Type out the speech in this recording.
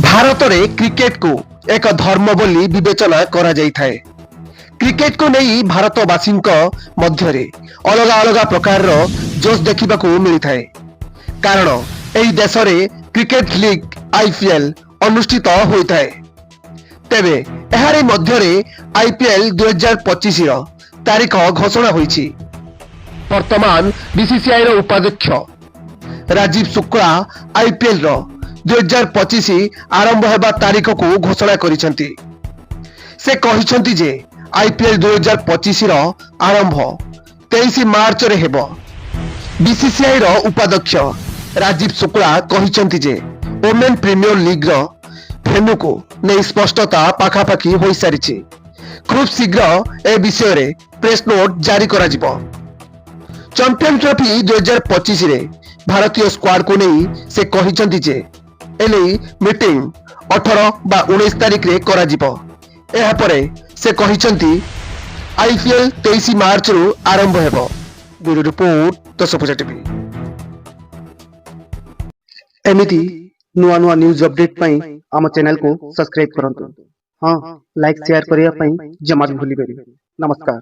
ଭାରତରେ କ୍ରିକେଟକୁ ଏକ ଧର୍ମ ବୋଲି ବିବେଚନା କରାଯାଇଥାଏ। କ୍ରିକେଟକୁ ନେଇ ଭାରତବାସୀଙ୍କ ମଧ୍ୟରେ ଅଲଗା ଅଲଗା ପ୍ରକାରର ଜୋଶ ଦେଖିବାକୁ ମିଳିଥାଏ। କାରଣ ଏହି ଦେଶରେ କ୍ରିକେଟ ଲିଗ୍ IPL ଅନୁଷ୍ଠିତ ହୋଇଥାଏ। ତେବେ ଏହାରି ମଧ୍ୟରେ IPL 2025ର ତାରିଖ ଘୋଷଣା ହୋଇଛି। ବର୍ତ୍ତମାନ BCCI ର ଉପାଧ୍ୟକ୍ଷ ରାଜୀବ ଶୁକ୍ଲା IPL ର 2025 ଆରମ୍ଭ ହେବା ତାରିଖକୁ ଘୋଷଣା କରିଛନ୍ତି। ସେ କହିଛନ୍ତି ଯେ IPL 2025 ର ଆରମ୍ଭ 23 ମାର୍ଚ୍ଚରେ ହେବ। BCCI ର ଉପାଧ୍ୟକ୍ଷ ରାଜୀବ ଶୁକ୍ଲା କହିଛନ୍ତି ଯେ ଓମେନ୍ ପ୍ରିମିୟର ଲିଗ୍ର ଭେନ୍ୟୁକୁ ନେଇ ସ୍ପଷ୍ଟତା ପାଖାପାଖି ହୋଇସାରିଛି। ଖୁବ୍ ଶୀଘ୍ର ଏ ବିଷୟରେ ପ୍ରେସ୍ ନୋଟ୍ ଜାରି କରାଯିବ। ଚମ୍ପିୟନ୍ ଟ୍ରଫି 2025ରେ ଭାରତୀୟ ସ୍କ୍ୱାଡକୁ ନେଇ ସେ କହିଛନ୍ତି ଯେ ଏନେଇ ମିଟିଂ 18 ବା 19 ତାରିଖରେ କରାଯିବ। ଏହାପରେ ସେ କହିଛନ୍ତି IPL 23 ମାର୍ଚ୍ଚରୁ ଆରମ୍ଭ ହେବ। Bureau report Dashabhuja TV. एमिति नुआ नुआ न्यूज अपडेट पाई आम चैनल को सब्सक्राइब करंतु। हाँ, लाइक शेयर करिया पाई जमा भी भूलिबेनी। नमस्कार।